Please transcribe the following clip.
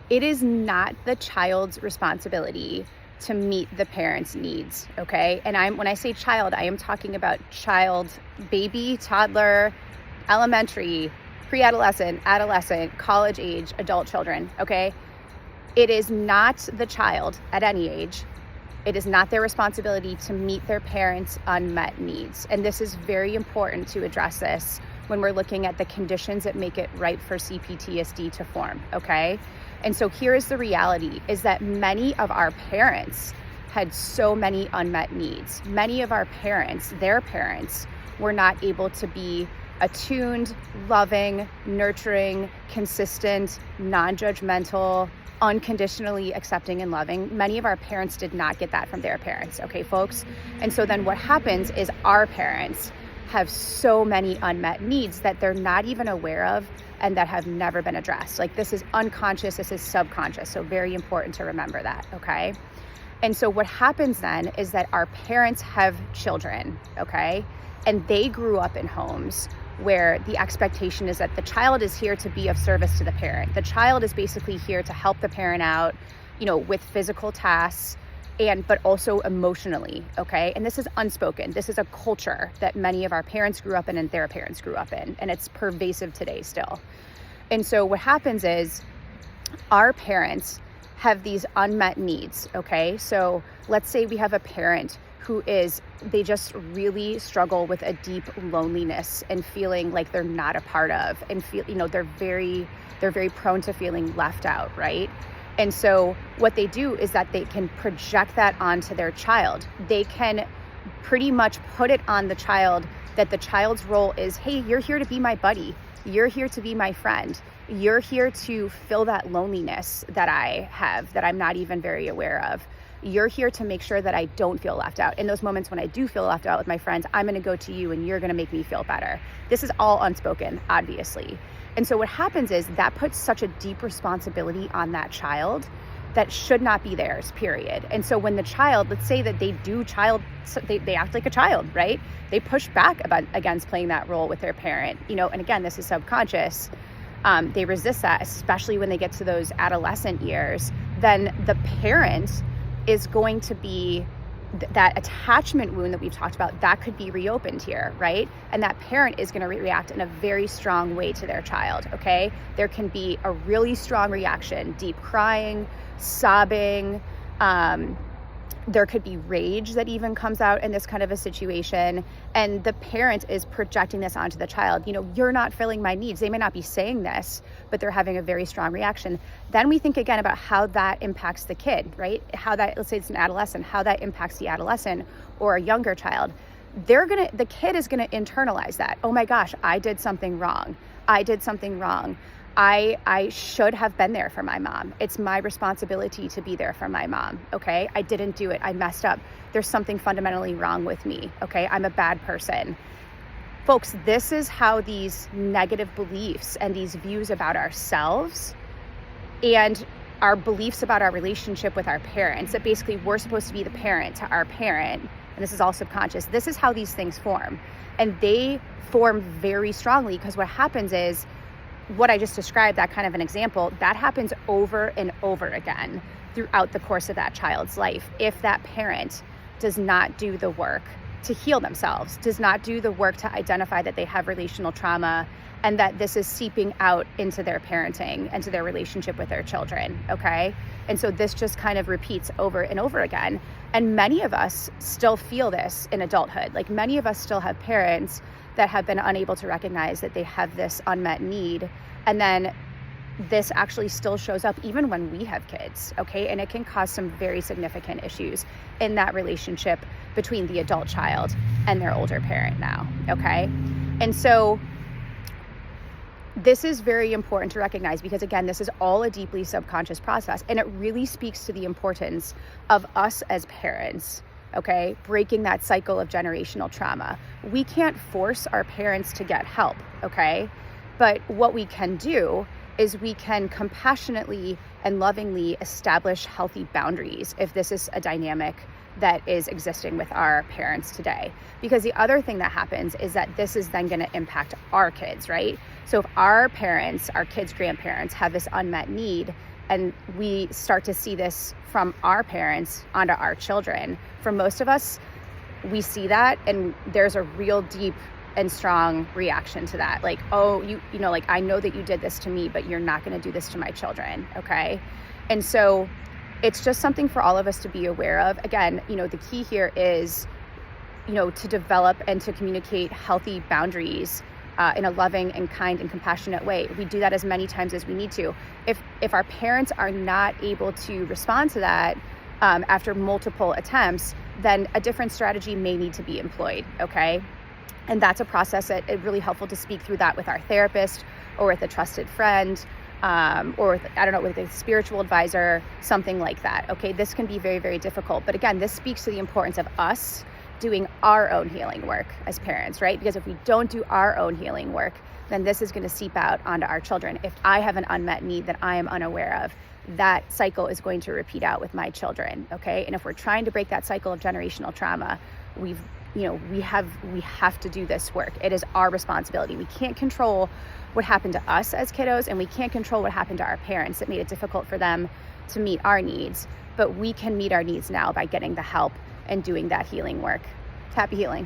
It is not the child's responsibility to meet the parent's needs, okay? And when I say child, I am talking about child, baby, toddler, elementary, pre-adolescent, adolescent, college age, adult children, okay? It is not the child at any age. It is not their responsibility to meet their parents' unmet needs. And this is very important to address this when we're looking at the conditions that make it right for Cptsd to form, okay? And so here is the reality, is that many of our parents had so many unmet needs. Many of our parents, their parents, were not able to be attuned, loving, nurturing, consistent, non-judgmental, unconditionally accepting and loving. Many of our parents did not get that from their parents, okay, folks? And so then what happens is our parents have so many unmet needs that they're not even aware of and that have never been addressed. Like, this is unconscious, this is subconscious, so very important to remember that, okay? And so what happens then is that our parents have children, okay? And they grew up in homes where the expectation is that the child is here to be of service to the parent. The child is basically here to help the parent out, with physical tasks, but also emotionally, okay? And this is unspoken. This is a culture that many of our parents grew up in and their parents grew up in, and it's pervasive today still. And so what happens is our parents have these unmet needs, okay? So let's say we have a parent they just really struggle with a deep loneliness and feeling like they're not a part of, and feel, they're very prone to feeling left out, right? And so what they do is that they can project that onto their child. They can pretty much put it on the child that the child's role is, hey, you're here to be my buddy. You're here to be my friend. You're here to fill that loneliness that I have, that I'm not even very aware of. You're here to make sure that I don't feel left out. In those moments when I do feel left out with my friends, I'm gonna go to you and you're gonna make me feel better. This is all unspoken, obviously. And so what happens is that puts such a deep responsibility on that child that should not be theirs, period. And so when the child, let's say that they act like a child, right? They push back against playing that role with their parent, and again, this is subconscious. They resist that, especially when they get to those adolescent years. Then the parent is going to be that attachment wound that we've talked about, that could be reopened here, right? And that parent is going to react in a very strong way to their child, okay? There can be a really strong reaction, deep crying, sobbing. There could be rage that even comes out in this kind of a situation. And the parent is projecting this onto the child. You're not filling my needs. They may not be saying this, but they're having a very strong reaction. Then we think again about how that impacts the kid, right? Let's say it's an adolescent, how that impacts the adolescent or a younger child. The kid is gonna internalize that. Oh my gosh, I did something wrong. I should have been there for my mom. It's my responsibility to be there for my mom, okay? I didn't do it, I messed up. There's something fundamentally wrong with me, okay? I'm a bad person. Folks, this is how these negative beliefs and these views about ourselves and our beliefs about our relationship with our parents, that basically we're supposed to be the parent to our parent, and this is all subconscious, this is how these things form. And they form very strongly because what happens is, what I just described, that kind of an example, that happens over and over again throughout the course of that child's life. If that parent does not do the work to heal themselves, does not do the work to identify that they have relational trauma and that this is seeping out into their parenting and to their relationship with their children, okay? And so this just kind of repeats over and over again. And many of us still feel this in adulthood. Like, many of us still have parents that have been unable to recognize that they have this unmet need. And then this actually still shows up even when we have kids, okay? And it can cause some very significant issues in that relationship between the adult child and their older parent now, okay? And so this is very important to recognize because, again, this is all a deeply subconscious process, and it really speaks to the importance of us as parents, okay, breaking that cycle of generational trauma. We can't force our parents to get help, okay? But what we can do is we can compassionately and lovingly establish healthy boundaries if this is a dynamic that is existing with our parents today. Because the other thing that happens is that this is then going to impact our kids, right? So if our parents, our kids' grandparents, have this unmet need, And we start to see this from our parents onto our children. For most of us, we see that, and there's a real deep and strong reaction to that. Like, oh, you know, like, I know that you did this to me, but you're not going to do this to my children. Okay. And so it's just something for all of us to be aware of. Again, you know, the key here is, you know, to develop and to communicate healthy boundaries in a loving and kind and compassionate way. We do that as many times as we need to. If our parents are not able to respond to that after multiple attempts, then a different strategy may need to be employed, okay? And that's a process that it's really helpful to speak through that with our therapist or with a trusted friend, or with, I don't know, with a spiritual advisor, something like that, okay? This can be very, very difficult. But again, this speaks to the importance of us doing our own healing work as parents, right? Because if we don't do our own healing work, then this is going to seep out onto our children. If I have an unmet need that I am unaware of, that cycle is going to repeat out with my children, okay? And if we're trying to break that cycle of generational trauma, we have to do this work. It is our responsibility. We can't control what happened to us as kiddos, and we can't control what happened to our parents that made it difficult for them to meet our needs. But we can meet our needs now by getting the help and doing that healing work. Happy healing.